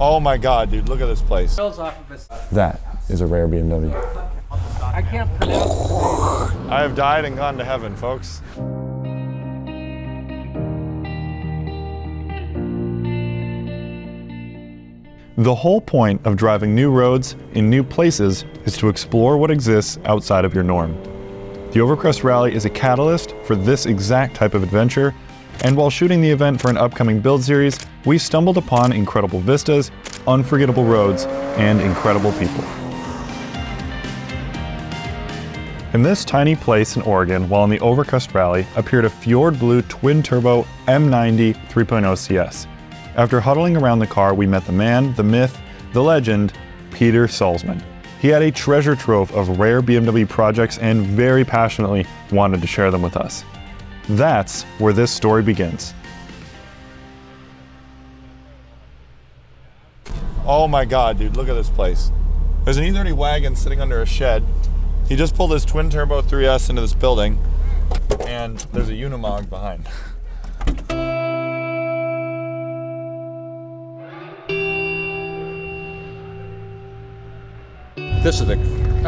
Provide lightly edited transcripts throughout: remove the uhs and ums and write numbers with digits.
Oh my God, dude, look at this place. That is a rare BMW. I can't pronounce it. I have died and gone to heaven, folks. The whole point of driving new roads in new places is to explore what exists outside of your norm. The Overcrest Rally is a catalyst for this exact type of adventure, and while shooting the event for an upcoming build series, we stumbled upon incredible vistas, unforgettable roads, and incredible people. In this tiny place in Oregon, while on the Overcrest Rally, appeared a Fjord Blue twin-turbo M90 3.0 CS. After huddling around the car, we met the man, the myth, the legend, Peter Salzmaan. He had a treasure trove of rare BMW projects and very passionately wanted to share them with us. That's where this story begins. Oh my God, dude, look at this place. There's an E30 wagon sitting under a shed. He just pulled his twin turbo 3S into this building, and there's a Unimog behind. This is a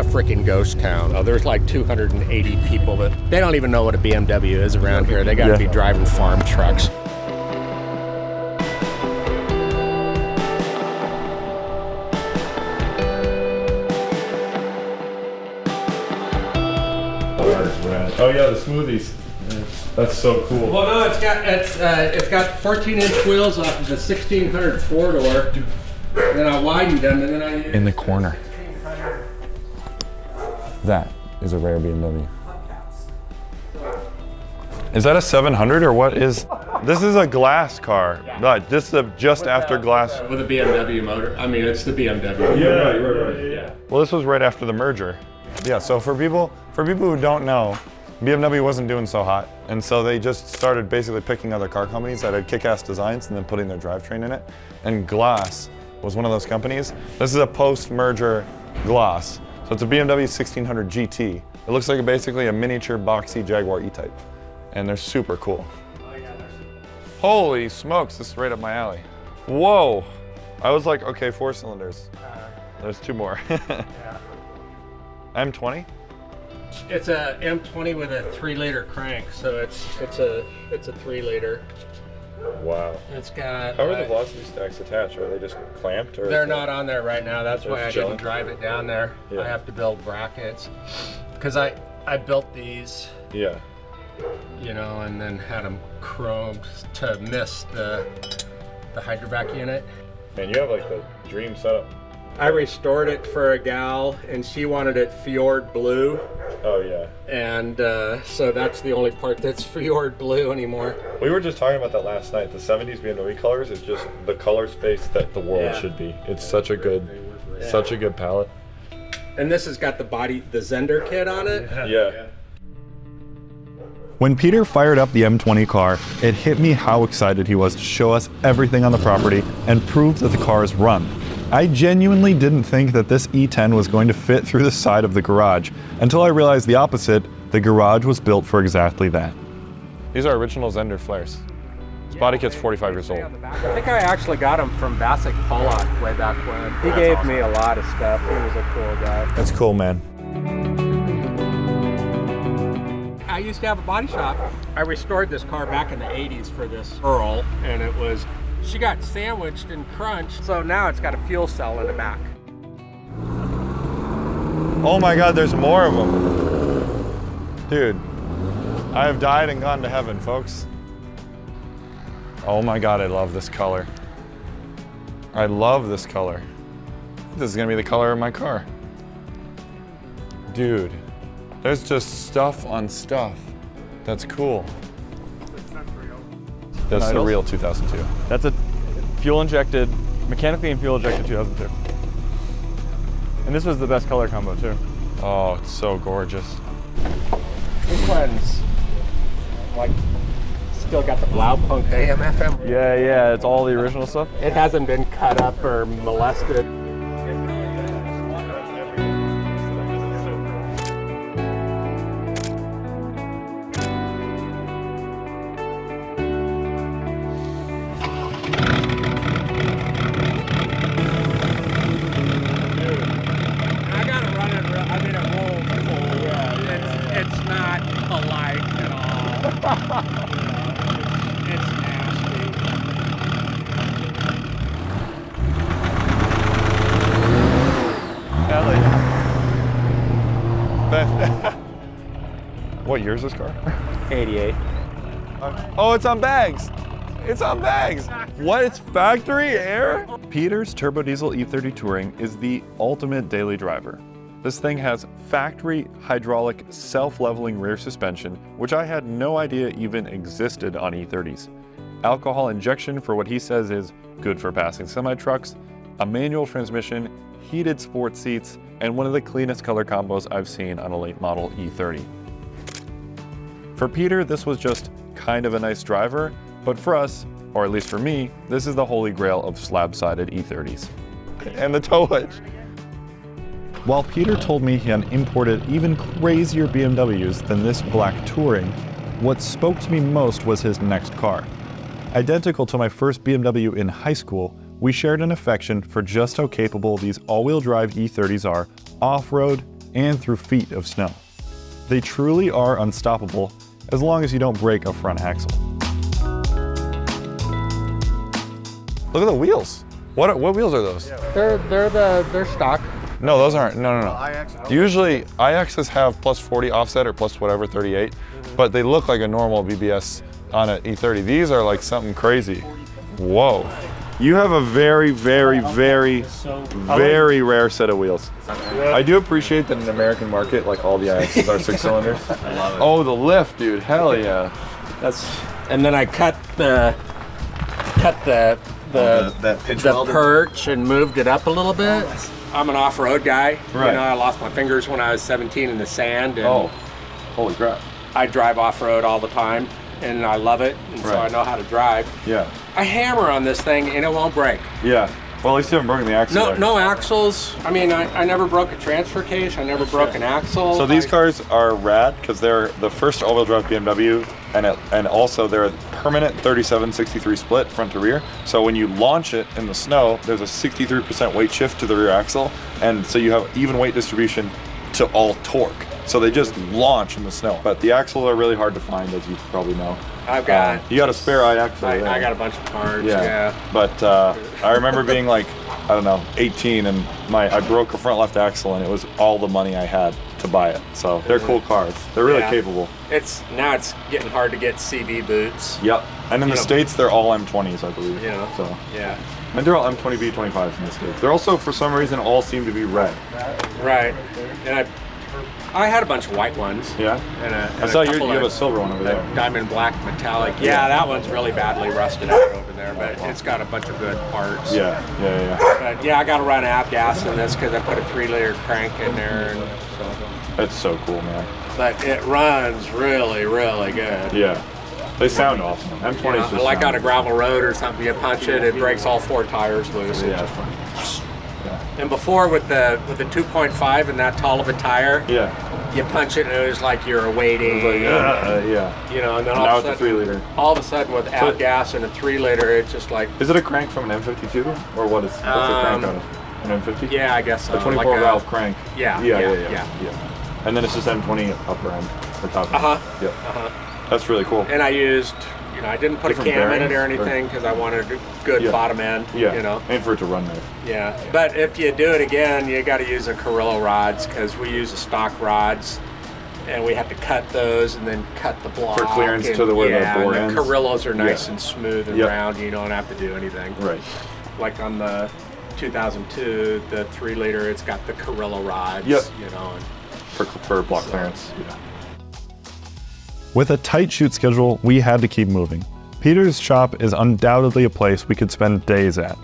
freaking ghost town. There's like 280 people that they don't even know what a BMW is around here. They gotta be driving farm trucks. Oh yeah, the smoothies. That's so cool. Well, no, it's got 14-inch wheels off of the 1600 four-door. Then I widened them, and then I In the corner. That is a rare BMW. Is that a 700 or what is? This is a glass car. But this is just after glass. with a BMW motor. I mean, it's the BMW. Yeah. Well, this was right after the merger. Yeah. So for people who don't know, BMW wasn't doing so hot, and so they just started basically picking other car companies that had kick-ass designs and then putting their drivetrain in it. And Glas was one of those companies. This is a post-merger Glas. So it's a BMW 1600 GT. It looks like basically a miniature boxy Jaguar E-Type. And they're super cool. Holy smokes, this is right up my alley. Whoa. I was like, okay, 4 cylinders. There's 2 more. M20? It's a M20 with a 3-liter crank, so it's a 3-liter. Wow. It's got. How are the velocity stacks attached? Are they just clamped? Or they're not on there right now. That's why I chilling? didn't drive it down there. Yeah. I have to build brackets because I built these. Yeah. You know, and then had them chromed to miss the hydrovac unit. Man, you have like the dream setup. I restored it for a gal, and she wanted it Fjord Blue. Oh yeah. And so that's the only part that's Fjord Blue anymore. We were just talking about that last night. The 70s BMW colors is just the color space that the world should be. It's such a good palette. And this has got the Zender kit on it. Yeah. When Peter fired up the M20 car, it hit me how excited he was to show us everything on the property and prove that the car is run. I genuinely didn't think that this E10 was going to fit through the side of the garage until I realized the opposite. The garage was built for exactly that. These are original Zender flares. This body kit's 45 years old. I think I actually got him from Vasek Polak way back when. He gave me a lot of stuff. He was a cool guy. That's cool, man. I used to have a body shop. I restored this car back in the 80s for this girl, and it was, she got sandwiched and crunched, so now it's got a fuel cell in the back. Oh my God, there's more of them. Dude, I have died and gone to heaven, folks. Oh my God, I love this color. I love this color. This is gonna be the color of my car. Dude, there's just stuff on stuff. That's cool. That's the real 2002. That's a fuel-injected, mechanically and fuel-injected 2002. And this was the best color combo too. Oh, it's so gorgeous. This one's like still got the Blaupunk AM FM. Yeah, it's all the original stuff. It hasn't been cut up or molested. What year is this car? 88. Oh, it's on bags. It's on bags. What? It's factory air? Peter's turbo diesel E30 Touring is the ultimate daily driver. This thing has factory hydraulic self-leveling rear suspension, which I had no idea even existed on E30s. Alcohol injection for what he says is good for passing semi-trucks, a manual transmission, heated sports seats, and one of the cleanest color combos I've seen on a late model E30. For Peter, this was just kind of a nice driver, but for us, or at least for me, this is the holy grail of slab-sided E30s. And the tow hitch. While Peter told me he had imported even crazier BMWs than this black Touring, what spoke to me most was his next car. Identical to my first BMW in high school, we shared an affection for just how capable these all-wheel drive E30s are off-road and through feet of snow. They truly are unstoppable as long as you don't break a front axle. Look at the wheels. What wheels are those? They're stock. No, those aren't. No. Usually IXs have plus 40 offset or plus whatever, 38, but they look like a normal BBS on an E30. These are like something crazy. Whoa. You have a very, very, very, very rare set of wheels. I do appreciate that in the American market, like all the IXs are 6 cylinders. I love it. Oh, the lift, dude. Hell yeah. And then I cut the perch and moved it up a little bit. I'm an off-road guy. Right. You know, I lost my fingers when I was 17 in the sand, and Oh, holy crap. I drive off-road all the time, and I love it, and so I know how to drive. Yeah. I hammer on this thing, and it won't break. Yeah. Well, at least you haven't broken the axle. No axles. I mean, I never broke a transfer case. I never broke an axle. So these cars are rad because they're the first all-wheel drive BMW, and also they're a permanent 37-63 split front to rear. So when you launch it in the snow, there's a 63% weight shift to the rear axle, and so you have even weight distribution to all torque. So they just launch in the snow. But the axles are really hard to find, as you probably know. I've got. You got a spare axle. I got a bunch of parts. Yeah. But I remember being like, I don't know, 18, and I broke a front left axle, and it was all the money I had to buy it. So they're cool cars. They're really capable. Now it's getting hard to get CV boots. Yep. And in the States, they're all M20s, I believe. Yeah. So. Yeah. And they're all M20B 25s in the States. They're also, for some reason, all seem to be red. Right. And I had a bunch of white ones. Yeah? And I saw you have a silver one over there. Diamond black metallic. Yeah, that one's really badly rusted out over there, but it's got a bunch of good parts. Yeah. But yeah, I got to run avgas in this because I put a 3-liter crank in there. And so. That's so cool, man. But it runs really, really good. Yeah. They sound awesome. M20s just like sound on a gravel road or something, you punch it, it breaks all 4 tires loose. Yeah. And before with the 2.5 and that tall of a tire, you punch it and it was like you're waiting. Yeah. You know, and then now it's a 3-liter. All of a sudden with avgas and a 3-liter, it's just like. Is it a crank from an M52, or what's the crank on it? An M50? Yeah, I guess so. A 24 valve crank. Yeah. And then it's just M20 upper end or top end. Yep. That's really cool. And I used. I didn't put Different a cam in it or bearings, anything because I wanted a good bottom end. Yeah. You know. And for it to run nice. Yeah. But if you do it again, you got to use a Carrillo rods because we use the stock rods, and we have to cut those and then cut the block for clearance to the where the bore ends. The Carrillos are nice and smooth and round. You don't have to do anything. Right. Like on the 2002, the 3-liter, it's got the Carrillo rods. Yep. You know. And for block clearance. Yeah. With a tight shoot schedule, we had to keep moving. Peter's shop is undoubtedly a place we could spend days at.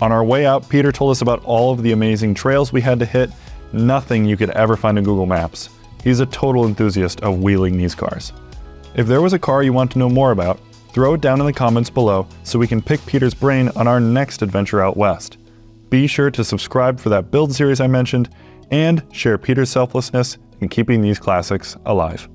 On our way out, Peter told us about all of the amazing trails we had to hit, nothing you could ever find in Google Maps. He's a total enthusiast of wheeling these cars. If there was a car you want to know more about, throw it down in the comments below so we can pick Peter's brain on our next adventure out west. Be sure to subscribe for that build series I mentioned, and share Peter's selflessness in keeping these classics alive.